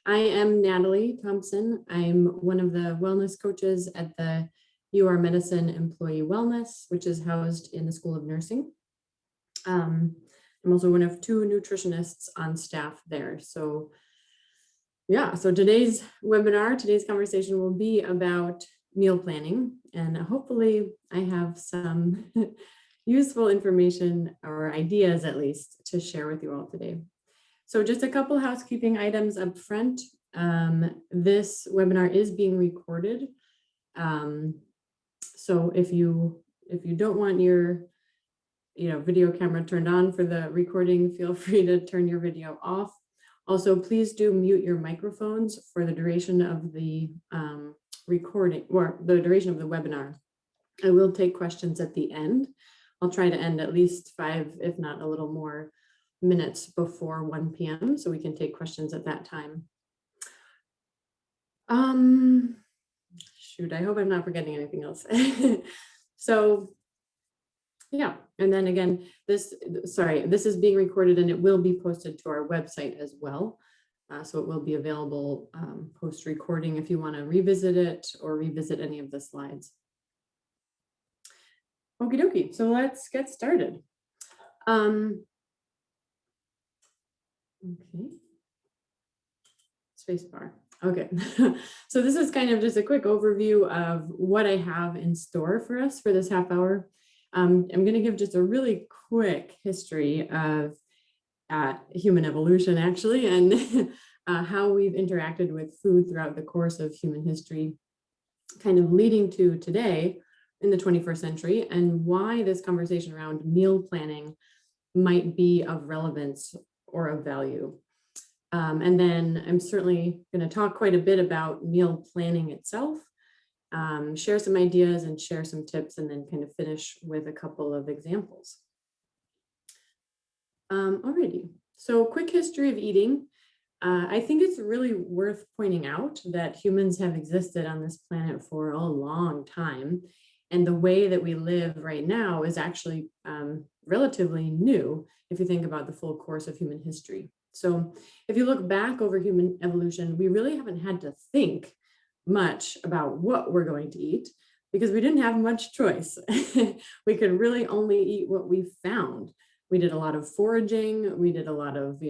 I am Natalie Thompson. I'm one of the wellness coaches at the UR Medicine Employee Wellness, which is housed in the School of Nursing. I'm also one of two nutritionists on staff there. So today's webinar, today's conversation will be about meal planning, and hopefully I have some useful information or ideas at least to share with you all today. So just a couple housekeeping items up front. This webinar is being recorded. So if you don't want your video camera turned on for the recording, feel free to turn your video off. Also, please do mute your microphones for the duration of the recording or the duration of the webinar. I will take questions at the end. I'll try to end at least 5, if not a little more, minutes before 1 p.m. so we can take questions at that time. I hope I'm not forgetting anything else. So yeah, and then again, this is being recorded and it will be posted to our website as well. So it will be available post-recording if you want to revisit it or revisit any of the slides. Okie dokie, so let's get started. Okay. Spacebar. Okay. So this is kind of just a quick overview of what I have in store for us for this half hour. I'm going to give just a really quick history of human evolution, actually, and how we've interacted with food throughout the course of human history, kind of leading to today in the 21st century, and why this conversation around meal planning might be of relevance or of value. And then I'm certainly going to talk quite a bit about meal planning itself, share some ideas and share some tips, and then kind of finish with a couple of examples. Alrighty, so quick history of eating. I think it's really worth pointing out that humans have existed on this planet for a long time, and the way that we live right now is actually relatively new if you think about the full course of human history. So if you look back over human evolution, we really haven't had to think much about what we're going to eat because we didn't have much choice. We could really only eat what we found. We did a lot of foraging. We did a lot of,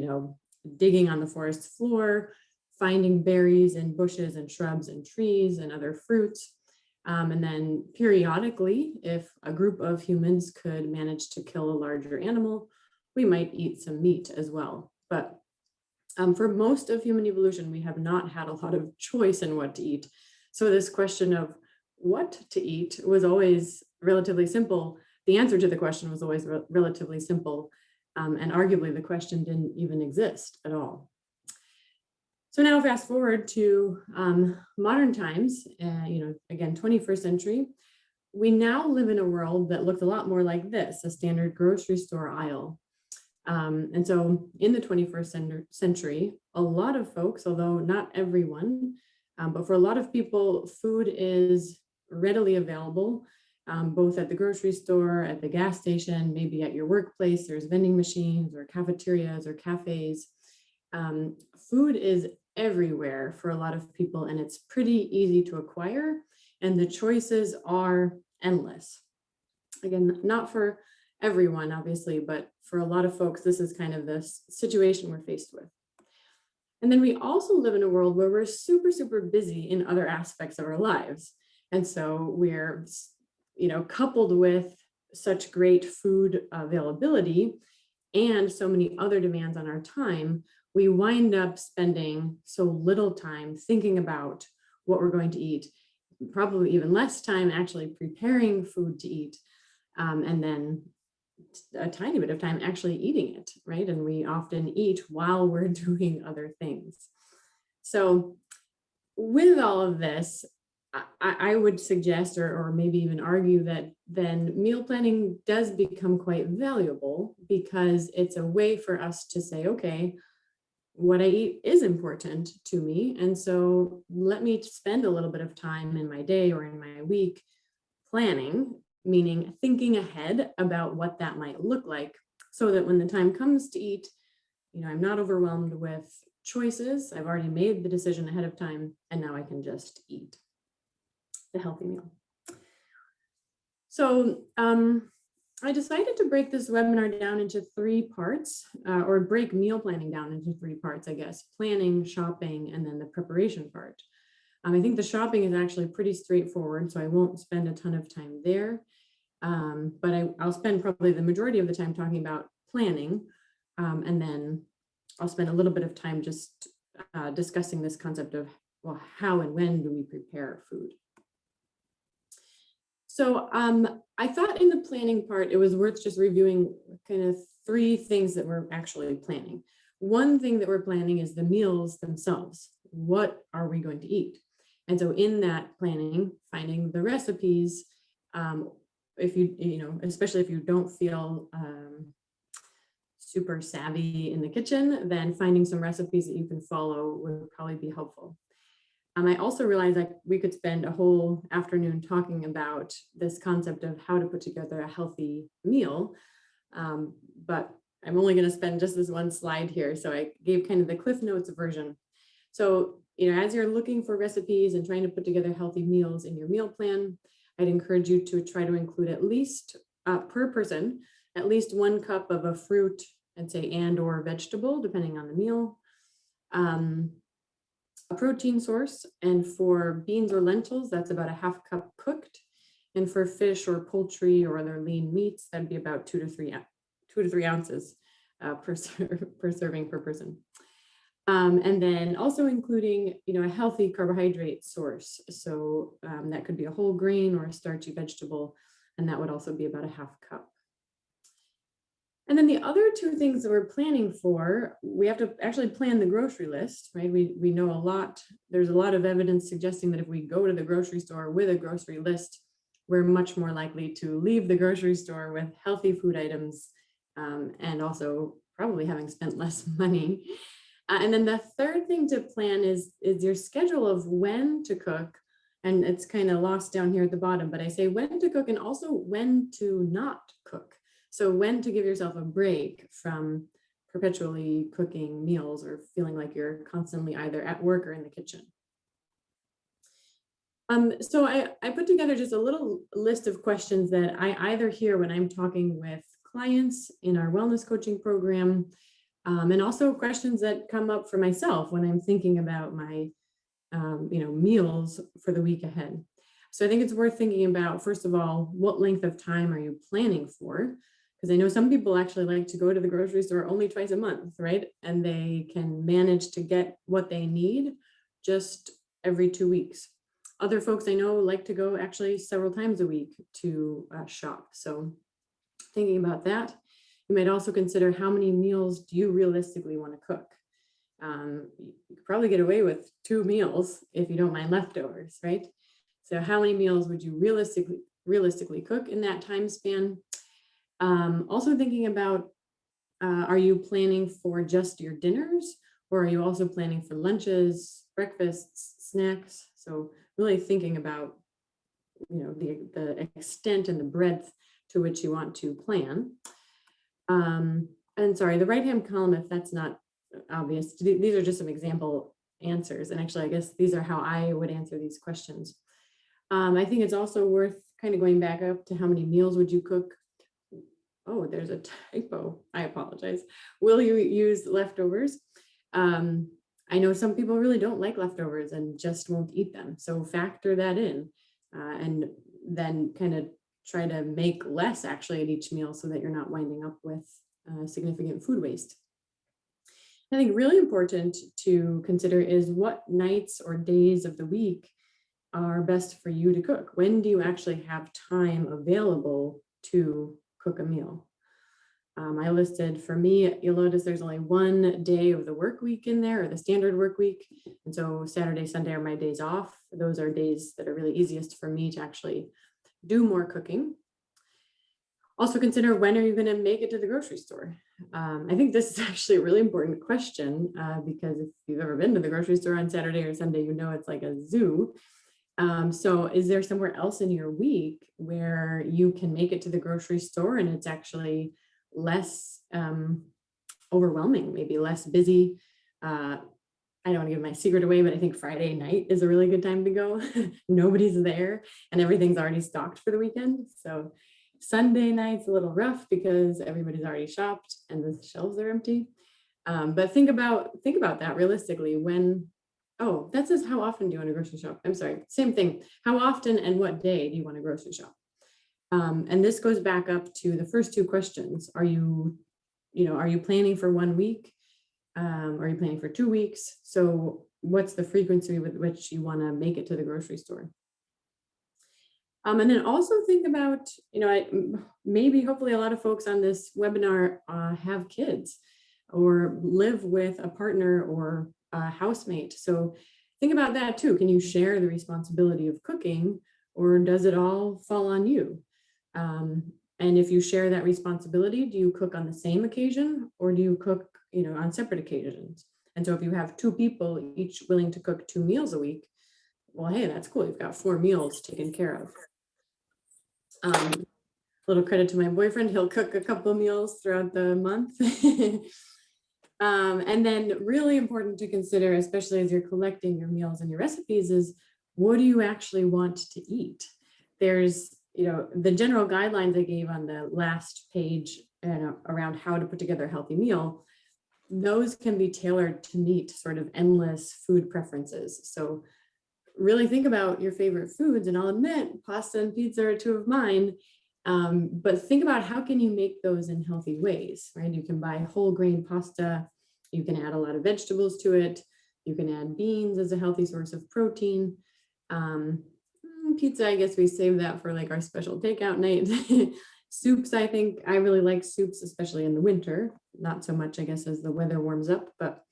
digging on the forest floor, finding berries and bushes and shrubs and trees and other fruits. And then periodically, if a group of humans could manage to kill a larger animal, we might eat some meat as well. But for most of human evolution, we have not had a lot of choice in what to eat. So this question of what to eat was always relatively simple. The answer to the question was always relatively simple. And arguably the question didn't even exist at all. So now fast forward to modern times, again, 21st century, we now live in a world that looks a lot more like this, a standard grocery store aisle. And so in the 21st century, a lot of folks, although not everyone, but for a lot of people, food is readily available, both at the grocery store, at the gas station, maybe at your workplace. There's vending machines or cafeterias or cafes. Food is everywhere for a lot of people, and it's pretty easy to acquire, and the choices are endless. Again, not for everyone, obviously, but for a lot of folks, this is kind of the situation we're faced with. And then we also live in a world where we're super, super busy in other aspects of our lives. And so we're, coupled with such great food availability and so many other demands on our time, we wind up spending so little time thinking about what we're going to eat, probably even less time actually preparing food to eat, and then a tiny bit of time actually eating it, right? And we often eat while we're doing other things. So with all of this, I would suggest or maybe even argue that then meal planning does become quite valuable because it's a way for us to say, okay, what I eat is important to me. And so let me spend a little bit of time in my day or in my week planning, meaning thinking ahead about what that might look like so that when the time comes to eat, I'm not overwhelmed with choices. I've already made the decision ahead of time, and now I can just eat the healthy meal. So I decided to break this webinar down into 3 parts, or break meal planning down into 3 parts, I guess: planning, shopping, and then the preparation part. I think the shopping is actually pretty straightforward, so I won't spend a ton of time there. But I'll spend probably the majority of the time talking about planning, and then I'll spend a little bit of time just discussing this concept of, well, how and when do we prepare food? So I thought in the planning part, it was worth just reviewing kind of 3 things that we're actually planning. One thing that we're planning is the meals themselves. What are we going to eat? And so in that planning, finding the recipes, if especially if you don't feel super savvy in the kitchen, then finding some recipes that you can follow would probably be helpful. I also realized that we could spend a whole afternoon talking about this concept of how to put together a healthy meal, but I'm only going to spend just this one slide here. So I gave kind of the Cliff Notes version. So, as you're looking for recipes and trying to put together healthy meals in your meal plan, I'd encourage you to try to include at least per person, at least 1 cup of a fruit, I'd say, and or vegetable, depending on the meal. A protein source, and for beans or lentils, that's about a 1/2 cup cooked. And for fish or poultry or other lean meats, that'd be about 2 to 3 ounces per serving per person. And then also including, a healthy carbohydrate source. So that could be a whole grain or a starchy vegetable, and that would also be about a 1/2 cup. And then the other 2 things that we're planning for, we have to actually plan the grocery list, right? We know there's a lot of evidence suggesting that if we go to the grocery store with a grocery list, we're much more likely to leave the grocery store with healthy food items, and also probably having spent less money. And then the third thing to plan is your schedule of when to cook. And it's kind of lost down here at the bottom, but I say when to cook and also when to not cook. So when to give yourself a break from perpetually cooking meals or feeling like you're constantly either at work or in the kitchen. So I put together just a little list of questions that I either hear when I'm talking with clients in our wellness coaching program, and also questions that come up for myself when I'm thinking about my meals for the week ahead. So I think it's worth thinking about, first of all, what length of time are you planning for? Because I know some people actually like to go to the grocery store only twice a month, right? And they can manage to get what they need just every 2 weeks. Other folks I know like to go actually several times a week to shop. So thinking about that, you might also consider how many meals do you realistically want to cook? You could probably get away with 2 meals if you don't mind leftovers, right? So how many meals would you realistically cook in that time span? Also thinking about, are you planning for just your dinners, or are you also planning for lunches, breakfasts, snacks? So really thinking about, the extent and the breadth to which you want to plan. And sorry, the right-hand column, if that's not obvious, these are just some example answers. And actually, I guess these are how I would answer these questions. I think it's also worth kind of going back up to how many meals would you cook? Oh, there's a typo. I apologize. Will you use leftovers? I know some people really don't like leftovers and just won't eat them. So factor that in, and then kind of try to make less actually at each meal so that you're not winding up with significant food waste. I think really important to consider is what nights or days of the week are best for you to cook. When do you actually have time available to cook a meal? I listed, for me, you'll notice there's only 1 day of the work week in there, or the standard work week. And so Saturday, Sunday are my days off. Those are days that are really easiest for me to actually do more cooking. Also consider, when are you going to make it to the grocery store? I think this is actually a really important question, because if you've ever been to the grocery store on Saturday or Sunday, it's like a zoo. So is there somewhere else in your week where you can make it to the grocery store and it's actually less overwhelming, maybe less busy, I don't want to give my secret away, but I think Friday night is a really good time to go. Nobody's there and everything's already stocked for the weekend. So Sunday night's a little rough because everybody's already shopped and the shelves are empty. But think about that realistically. That says how often do you want to grocery shop? I'm sorry, same thing. How often and what day do you want to grocery shop? And this goes back up to the first two questions. Are you planning for 1 week? Are you planning for 2 weeks? So what's the frequency with which you want to make it to the grocery store? And then also think about, hopefully a lot of folks on this webinar have kids or live with a partner or a housemate. So think about that too. Can you share the responsibility of cooking, or does it all fall on you? And if you share that responsibility, do you cook on the same occasion or do you cook, on separate occasions? And so if you have 2 people each willing to cook 2 meals a week, well, hey, that's cool. You've got 4 meals taken care of. Little credit to my boyfriend. He'll cook a couple of meals throughout the month. And then really important to consider, especially as you're collecting your meals and your recipes, is what do you actually want to eat? There's, the general guidelines I gave on the last page around how to put together a healthy meal. Those can be tailored to meet sort of endless food preferences. So really think about your favorite foods, and I'll admit pasta and pizza are 2 of mine. But think about how can you make those in healthy ways, right? You can buy whole grain pasta. You can add a lot of vegetables to it. You can add beans as a healthy source of protein. Pizza, I guess we save that for like our special takeout night. Soups, I think I really like soups, especially in the winter. Not so much, I guess, as the weather warms up, but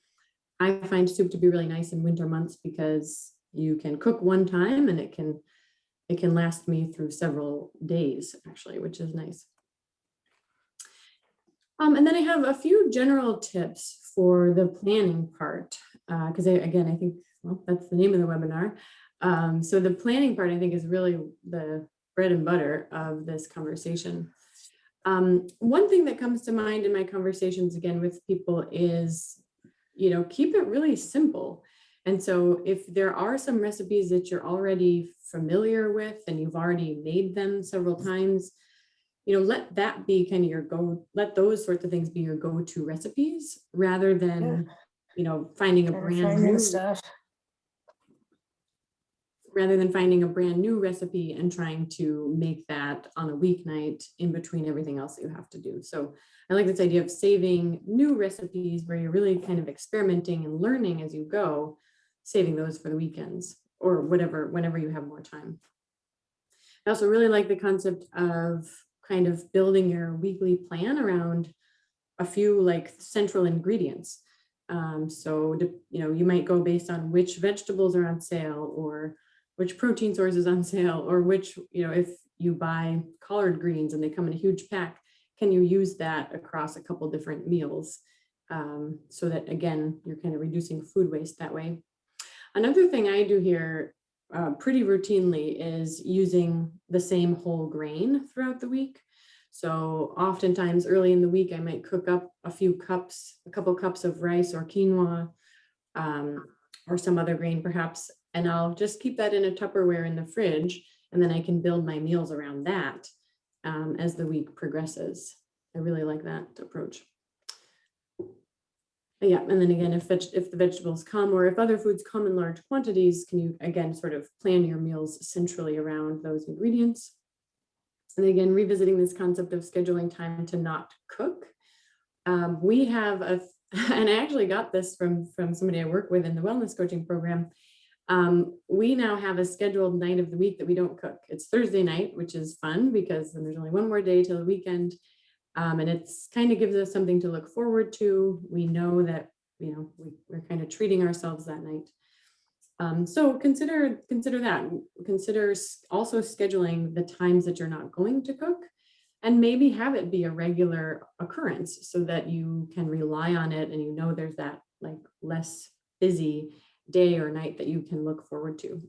I find soup to be really nice in winter months because you can cook one time and it can last me through several days, actually, which is nice. And then I have a few general tips for the planning part, because I think, well, that's the name of the webinar. So the planning part, I think, is really the bread and butter of this conversation. One thing that comes to mind in my conversations, again, with people is, keep it really simple. And so if there are some recipes that you're already familiar with and you've already made them several times, let that be kind of let those sorts of things be your go-to recipes rather than, finding a brand new stuff. Rather than finding a brand new recipe and trying to make that on a weeknight in between everything else that you have to do. So I like this idea of saving new recipes where you're really kind of experimenting and learning as you go, saving those for the weekends or whenever you have more time. I also really like the concept of kind of building your weekly plan around a few like central ingredients. So you might go based on which vegetables are on sale or which protein source is on sale, or which, if you buy collard greens and they come in a huge pack, can you use that across a couple different meals? So that, again, you're kind of reducing food waste that way. Another thing I do here pretty routinely is using the same whole grain throughout the week. So oftentimes early in the week, I might cook up a couple cups of rice or quinoa, or some other grain perhaps, and I'll just keep that in a Tupperware in the fridge, and then I can build my meals around that as the week progresses. I really like that approach. Yeah, and then again, if the vegetables come or if other foods come in large quantities, can you again sort of plan your meals centrally around those ingredients? And again, revisiting this concept of scheduling time to not cook. We have and I actually got this from somebody I work with in the wellness coaching program. We now have a scheduled night of the week that we don't cook. It's Thursday night, which is fun because then there's only one more day till the weekend. And it's kind of gives us something to look forward to. We know that, we're kind of treating ourselves that night. So consider that. Consider also scheduling the times that you're not going to cook, and maybe have it be a regular occurrence so that you can rely on it and there's that like less busy day or night that you can look forward to.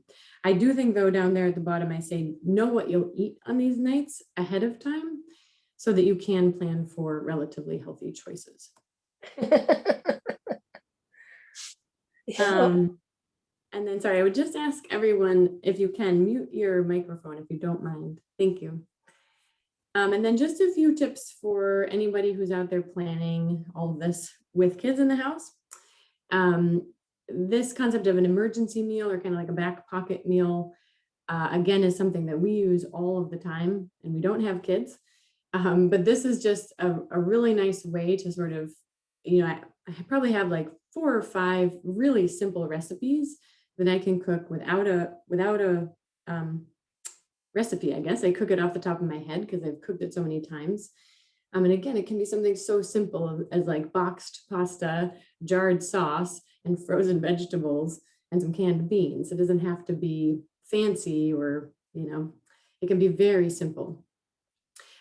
I do think though down there at the bottom I say know what you'll eat on these nights ahead of time so that you can plan for relatively healthy choices. Um, and then, sorry, I would just ask everyone if you can mute your microphone if you don't mind. Thank you. And then just a few tips for anybody who's out there planning all of this with kids in the house. This concept of an emergency meal or kind of like a back pocket meal, again, is something that we use all of the time, and we don't have kids. But this is just a really nice way to sort of, I probably have like 4 or 5 really simple recipes that I can cook without a recipe. I guess I cook it off the top of my head because I've cooked it so many times. And again, it can be something so simple as like boxed pasta, jarred sauce, and frozen vegetables and some canned beans. It doesn't have to be fancy or, it can be very simple.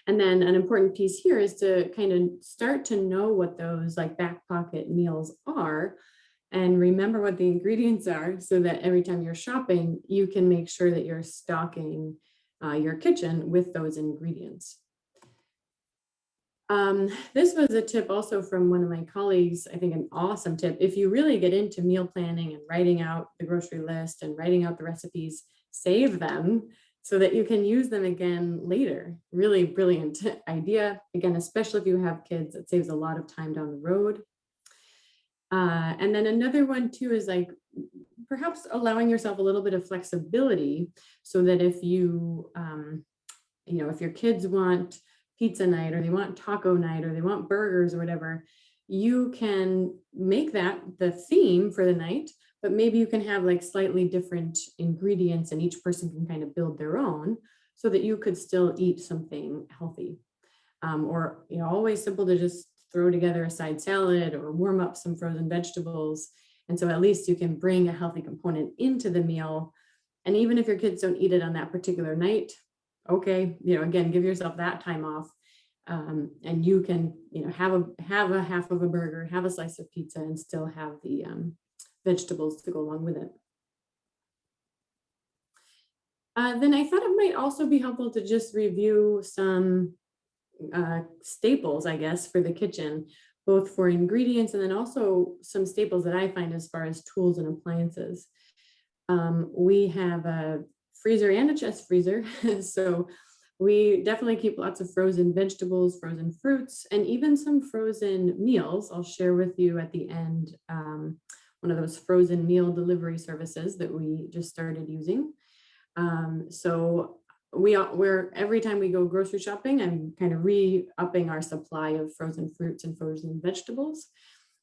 And then an important piece here is to kind of start to know what those like back pocket meals are and remember what the ingredients are so that every time you're shopping, you can make sure that you're stocking your kitchen with those ingredients. This was a tip also from one of my colleagues, I think an awesome tip. If you really get into meal planning and writing out the grocery list and writing out the recipes, save them so that you can use them again later. Really brilliant idea. Again, especially if you have kids, it saves a lot of time down the road. And then another one too is like perhaps allowing yourself a little bit of flexibility so that if if your kids want pizza night or they want taco night or they want burgers or whatever, you can make that the theme for the night, but maybe you can have like slightly different ingredients and each person can kind of build their own so that you could still eat something healthy. Or, always simple to just throw together a side salad or warm up some frozen vegetables. And so at least you can bring a healthy component into the meal. And even if your kids don't eat it on that particular night, okay, again, give yourself that time off. And you can, have a half of a burger, have a slice of pizza, and still have the vegetables to go along with it. Then I thought it might also be helpful to just review some staples, I guess, for the kitchen, both for ingredients and then also some staples that I find as far as tools and appliances. We have a freezer and a chest freezer, so we definitely keep lots of frozen vegetables, frozen fruits, and even some frozen meals. I'll share with you at the end one of those frozen meal delivery services that we just started using. So we're every time we go grocery shopping, I'm kind of re-upping our supply of frozen fruits and frozen vegetables.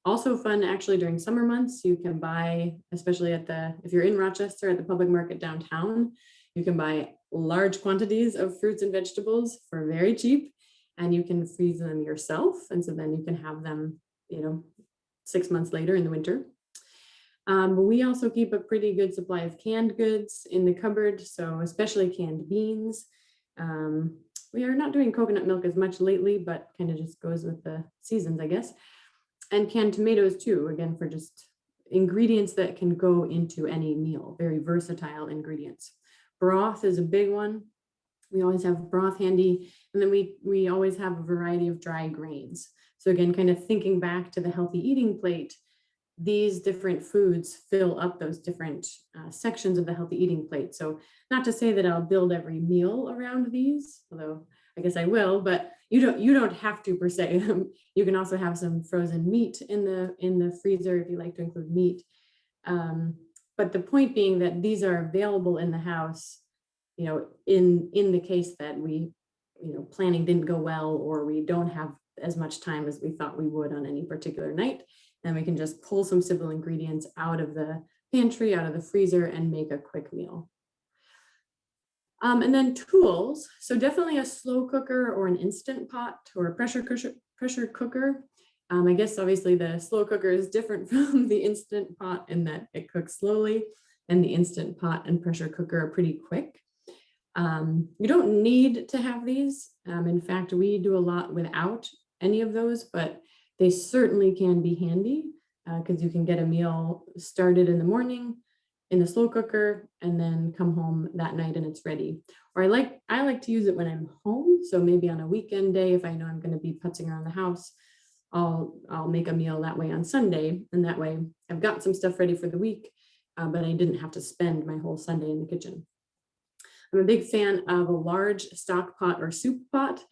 Also fun, actually, during summer months, you can buy, especially if you're in Rochester at the public market downtown, you can buy large quantities of fruits and vegetables for very cheap, and you can freeze them yourself. And so then you can have them, 6 months later in the winter. But we also keep a pretty good supply of canned goods in the cupboard, so especially canned beans. We are not doing coconut milk as much lately, but kind of just goes with the seasons, I guess. And canned tomatoes too, again, for just ingredients that can go into any meal, very versatile ingredients. Broth is a big one. We always have broth handy. And then we always have a variety of dry grains. So again, kind of thinking back to the healthy eating plate, these different foods fill up those different sections of the healthy eating plate. So not to say that I'll build every meal around these, although I guess I will, but you don't have to per se. You can also have some frozen meat in the freezer if you like to include meat. But the point being that these are available in the house, in the case that we, planning didn't go well, or we don't have as much time as we thought we would on any particular night. And we can just pull some simple ingredients out of the pantry, out of the freezer, and make a quick meal. And then tools. So definitely a slow cooker or an instant pot or a pressure cooker. I guess obviously the slow cooker is different from the instant pot in that it cooks slowly, and the instant pot and pressure cooker are pretty quick. You don't need to have these. In fact, we do a lot without any of those, but they certainly can be handy because you can get a meal started in the morning in the slow cooker and then come home that night and it's ready. Or I like to use it when I'm home. So maybe on a weekend day, if I know I'm going to be putzing around the house, I'll make a meal that way on Sunday, and that way I've got some stuff ready for the week, but I didn't have to spend my whole Sunday in the kitchen. I'm a big fan of a large stock pot or soup pot,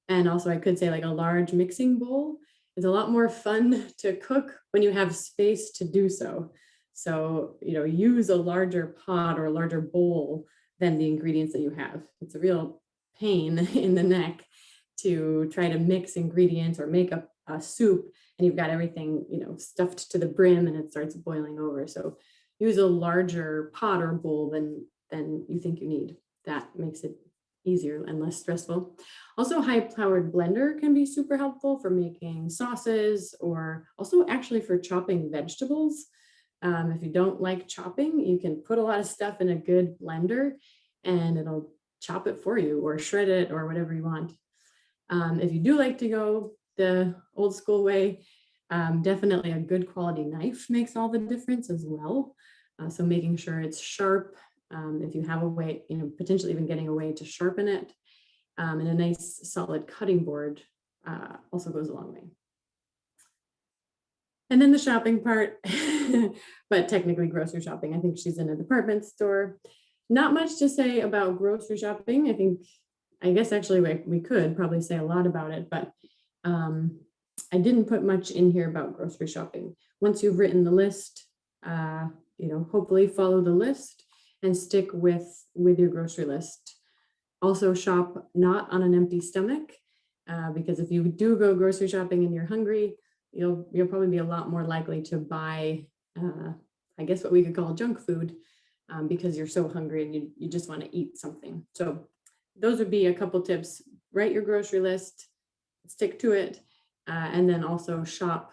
and also I could say like a large mixing bowl. It's a lot more fun to cook when you have space to do so. So, use a larger pot or a larger bowl than the ingredients that you have. It's a real pain in the neck to try to mix ingredients or make a soup and you've got everything, stuffed to the brim and it starts boiling over. So use a larger pot or bowl than you think you need. That makes it easier and less stressful. Also, high-powered blender can be super helpful for making sauces or also actually for chopping vegetables. If you don't like chopping, you can put a lot of stuff in a good blender and it'll chop it for you or shred it or whatever you want. If you do like to go the old school way, definitely a good quality knife makes all the difference as well. So making sure it's sharp, if you have a way, potentially even getting a way to sharpen it, and a nice solid cutting board also goes a long way. And then the shopping part, but technically grocery shopping. I think she's in a department store. Not much to say about grocery shopping. I guess actually we could probably say a lot about it, but I didn't put much in here about grocery shopping. Once you've written the list, hopefully follow the list and stick with your grocery list. Also shop not on an empty stomach, because if you do go grocery shopping and you're hungry, you'll probably be a lot more likely to buy, I guess what we could call junk food, because you're so hungry and you just want to eat something. So those would be a couple tips. Write your grocery list, stick to it, and then also shop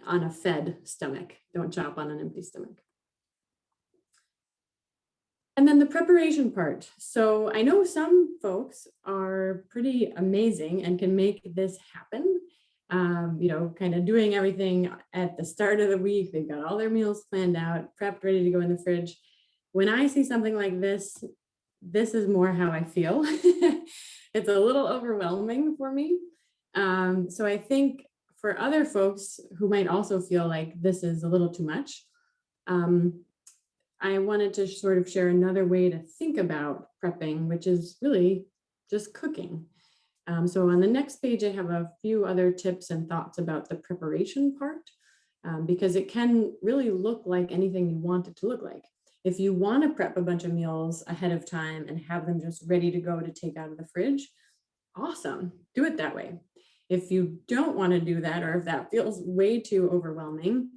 on a fed stomach. Don't shop on an empty stomach. And then the preparation part. So I know some folks are pretty amazing and can make this happen. Kind of doing everything at the start of the week. They've got all their meals planned out, prepped, ready to go in the fridge. When I see something like this is more how I feel. It's a little overwhelming for me. So I think for other folks who might also feel like this is a little too much, I wanted to sort of share another way to think about prepping, which is really just cooking. So on the next page, I have a few other tips and thoughts about the preparation part, because it can really look like anything you want it to look like. If you want to prep a bunch of meals ahead of time and have them just ready to go to take out of the fridge, awesome, do it that way. If you don't want to do that, or if that feels way too overwhelming,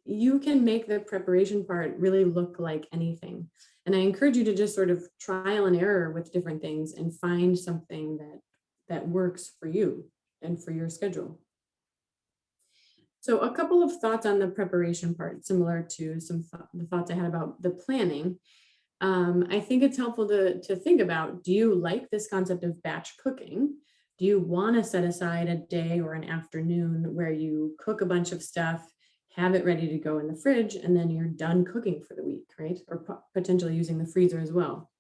you can make the preparation part really look like anything. And I encourage you to just sort of trial and error with different things and find something that works for you and for your schedule. So a couple of thoughts on the preparation part, similar to the thoughts I had about the planning. I think it's helpful to think about, do you like this concept of batch cooking? Do you want to set aside a day or an afternoon where you cook a bunch of stuff, have it ready to go in the fridge, and then you're done cooking for the week, right? Or potentially using the freezer as well.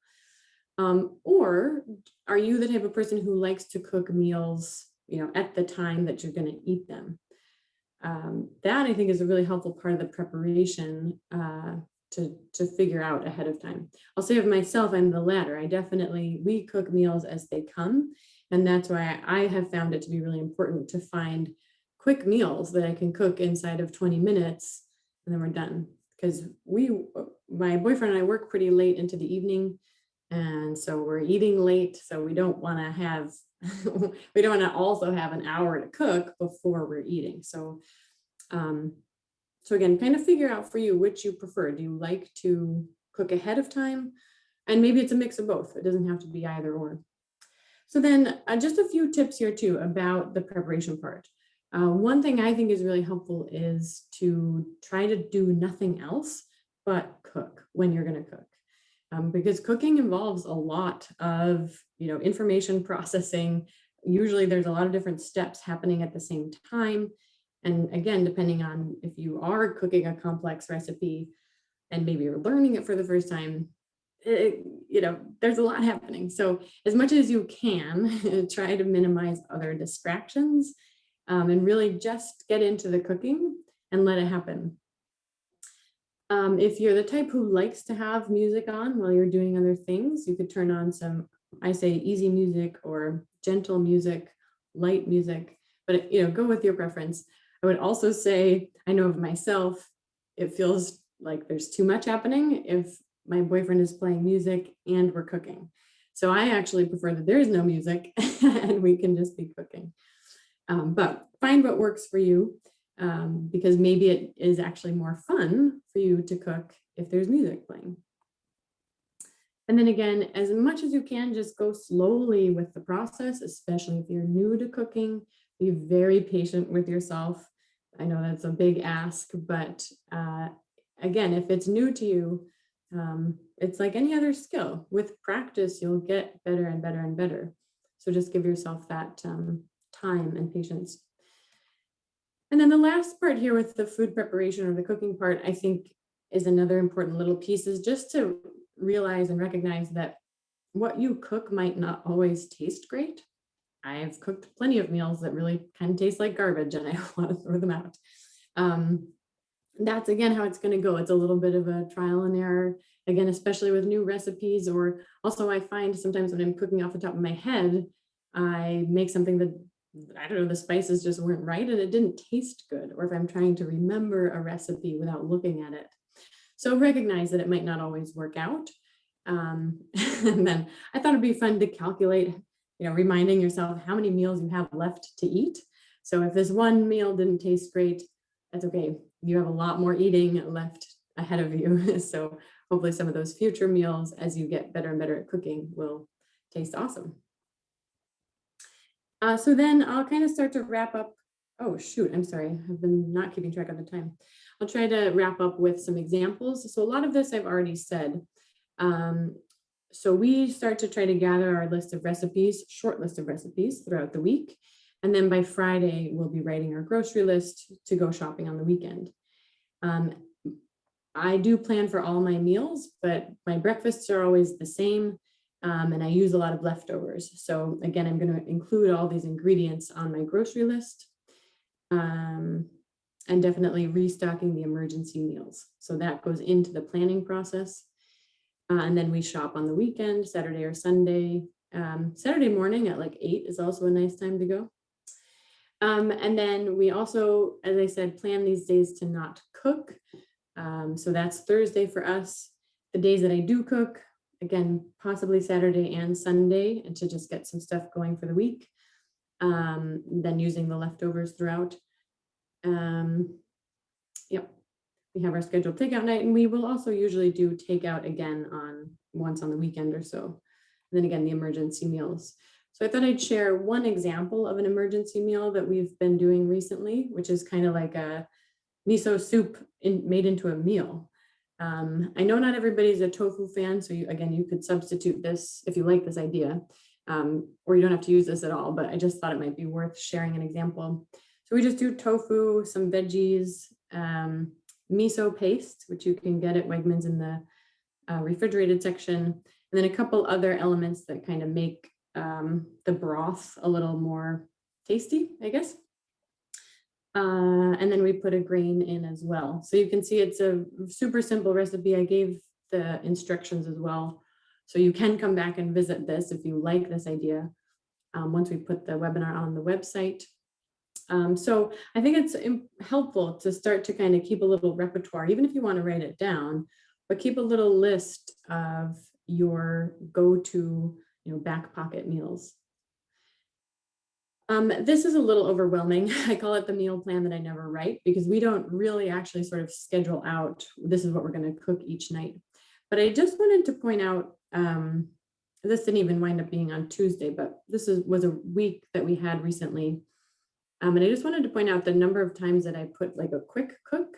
Or are you the type of person who likes to cook meals, at the time that you're going to eat them? That I think is a really helpful part of the preparation to figure out ahead of time. I'll say of myself, I'm the latter. We cook meals as they come. And that's why I have found it to be really important to find quick meals that I can cook inside of 20 minutes and then we're done. Because my boyfriend and I work pretty late into the evening. And so we're eating late. So we don't want to also have an hour to cook before we're eating. So again, kind of figure out for you which you prefer. Do you like to cook ahead of time? And maybe it's a mix of both. It doesn't have to be either or. So then just a few tips here too about the preparation part. One thing I think is really helpful is to try to do nothing else but cook when you're going to cook. Because cooking involves a lot of, information processing. Usually there's a lot of different steps happening at the same time. And again, depending on if you are cooking a complex recipe and maybe you're learning it for the first time, there's a lot happening. So as much as you can, try to minimize other distractions, and really just get into the cooking and let it happen. If you're the type who likes to have music on while you're doing other things, you could turn on some, I say, easy music or gentle music, light music, but go with your preference. I would also say, I know of myself, it feels like there's too much happening if my boyfriend is playing music and we're cooking. So I actually prefer that there is no music and we can just be cooking. But find what works for you, because maybe it is actually more fun for you to cook if there's music playing. And then again, as much as you can, just go slowly with the process, especially if you're new to cooking. Be very patient with yourself. I know that's a big ask, but again, if it's new to you, it's like any other skill. With practice, you'll get better and better and better. So just give yourself that time and patience. And then the last part here with the food preparation or the cooking part, I think is another important little piece, is just to realize and recognize that what you cook might not always taste great. I've cooked plenty of meals that really kind of taste like garbage and I want to throw them out. That's again how it's going to go. It's a little bit of a trial and error, again, especially with new recipes. Or also I find sometimes when I'm cooking off the top of my head, I make something that, I don't know, the spices just weren't right and it didn't taste good. Or if I'm trying to remember a recipe without looking at it. So recognize that it might not always work out. And then I thought it'd be fun to calculate, reminding yourself how many meals you have left to eat. So if this one meal didn't taste great, that's okay. You have a lot more eating left ahead of you. So hopefully some of those future meals, as you get better and better at cooking, will taste awesome. So then I'll kind of start to wrap up. Oh, shoot, I'm sorry. I've been not keeping track of the time. I'll try to wrap up with some examples. So a lot of this I've already said. So we start to try to gather our list of recipes, short list of recipes throughout the week. And then by Friday, we'll be writing our grocery list to go shopping on the weekend. I do plan for all my meals, but my breakfasts are always the same. And I use a lot of leftovers. So again, I'm going to include all these ingredients on my grocery list, and definitely restocking the emergency meals. So that goes into the planning process. And then we shop on the weekend, Saturday or Sunday. Saturday morning at like 8 is also a nice time to go. And then we also, as I said, plan these days to not cook. So that's Thursday for us. The days that I do cook, again, possibly Saturday and Sunday, and to just get some stuff going for the week. Then using the leftovers throughout. Yep. We have our scheduled takeout night, and we will also usually do takeout again once on the weekend or so. And then again, the emergency meals. So I thought I'd share one example of an emergency meal that we've been doing recently, which is kind of like a miso soup made into a meal. I know not everybody's a tofu fan, so you could substitute this if you like this idea, or you don't have to use this at all, but I just thought it might be worth sharing an example. So we just do tofu, some veggies, miso paste, which you can get at Wegmans in the refrigerated section, and then a couple other elements that kind of make the broth a little more tasty, I guess. And then we put a grain in as well. So you can see it's a super simple recipe. I gave the instructions as well. So you can come back and visit this if you like this idea once we put the webinar on the website. So I think it's helpful to start to kind of keep a little repertoire, even if you want to write it down, but keep a little list of your go-to, back pocket meals. This is a little overwhelming. I call it the meal plan that I never write, because we don't really actually sort of schedule out, this is what we're going to cook each night. But I just wanted to point out, this didn't even wind up being on Tuesday, but this was a week that we had recently. And I just wanted to point out the number of times that I put like a quick cook,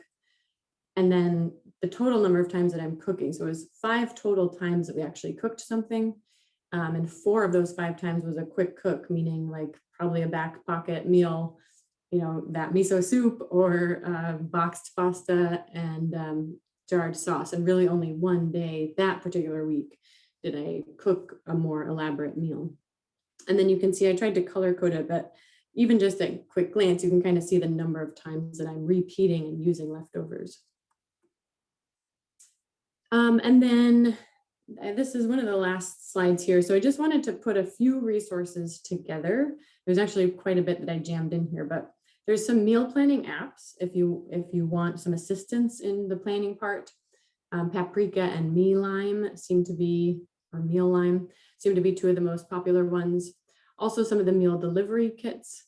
and then the total number of times that I'm cooking. So it was 5 total times that we actually cooked something. And 4 of those 5 times was a quick cook, meaning like probably a back pocket meal, that miso soup or boxed pasta and jarred sauce, and really only one day that particular week did I cook a more elaborate meal. And then you can see I tried to color code it, but even just at quick glance, you can kind of see the number of times that I'm repeating and using leftovers. And then this is one of the last slides here. So I just wanted to put a few resources together. There's actually quite a bit that I jammed in here, but there's some meal planning apps if you want some assistance in the planning part. Paprika and Me Lime seem to be, or Meal Lime, seem to be two of the most popular ones. Also some of the meal delivery kits,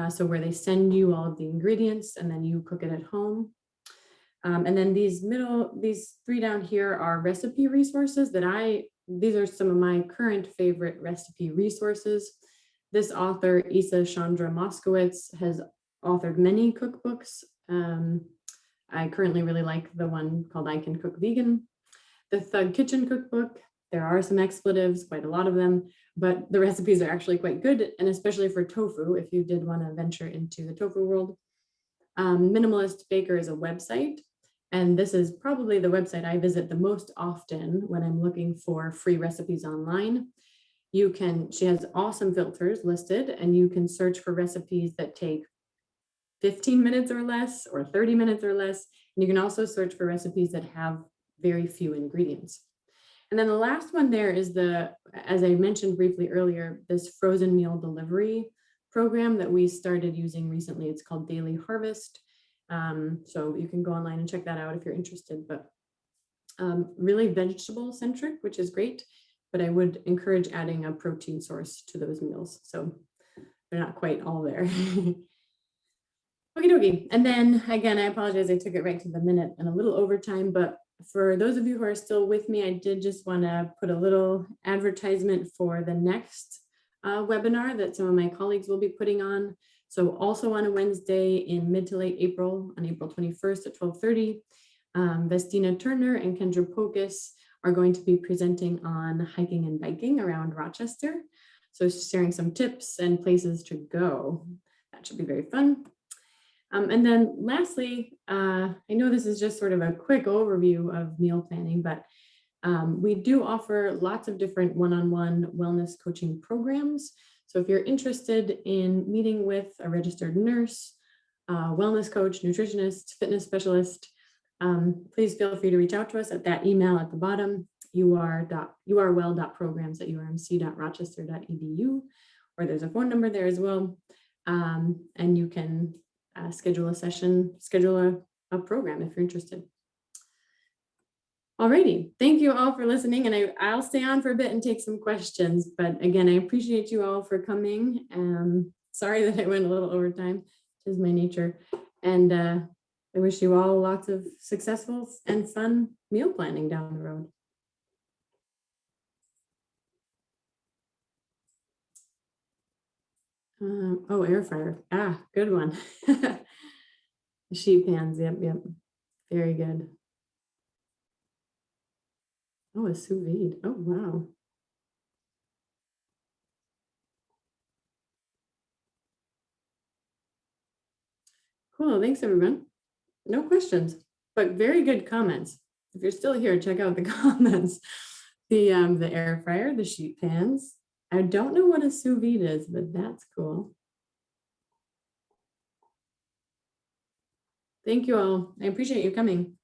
so where they send you all of the ingredients and then you cook it at home. And then these three down here are recipe resources these are some of my current favorite recipe resources. This author, Isa Chandra Moskowitz, has authored many cookbooks. I currently really like the one called I Can Cook Vegan. The Thug Kitchen cookbook, there are some expletives, quite a lot of them, but the recipes are actually quite good, and especially for tofu, if you did want to venture into the tofu world. Minimalist Baker is a website, and this is probably the website I visit the most often when I'm looking for free recipes online. She has awesome filters listed, and you can search for recipes that take 15 minutes or less, or 30 minutes or less. And you can also search for recipes that have very few ingredients. And then the last one there is as I mentioned briefly earlier, this frozen meal delivery program that we started using recently. It's called Daily Harvest. So you can go online and check that out if you're interested, but really vegetable centric, which is great, but I would encourage adding a protein source to those meals. So they're not quite all there. Okie dokie. And then again, I apologize, I took it right to the minute and a little overtime, but for those of you who are still with me, I did just want to put a little advertisement for the next webinar that some of my colleagues will be putting on. So also on a Wednesday in mid to late April, on April 21st at 12:30, Vestina Turner and Kendra Pocus are going to be presenting on hiking and biking around Rochester. So sharing some tips and places to go. That should be very fun. And then lastly, I know this is just sort of a quick overview of meal planning, but we do offer lots of different one-on-one wellness coaching programs. So if you're interested in meeting with a registered nurse, wellness coach, nutritionist, fitness specialist, please feel free to reach out to us at that email at the bottom, urwell.programs@umc.rochester.edu, or there's a phone number there as well. And you can schedule a session, schedule a program if you're interested. Alrighty, thank you all for listening, and I'll stay on for a bit and take some questions, but again, I appreciate you all for coming. Sorry that I went a little overtime, it is my nature, and I wish you all lots of successful and fun meal planning down the road. Oh, air fryer. Good one. Sheet pans. Yep. Very good. Oh, a sous vide. Oh, wow. Cool. Thanks, everyone. No questions, but very good comments. If you're still here, check out the comments. The air fryer, the sheet pans. I don't know what a sous vide is, but that's cool. Thank you all. I appreciate you coming.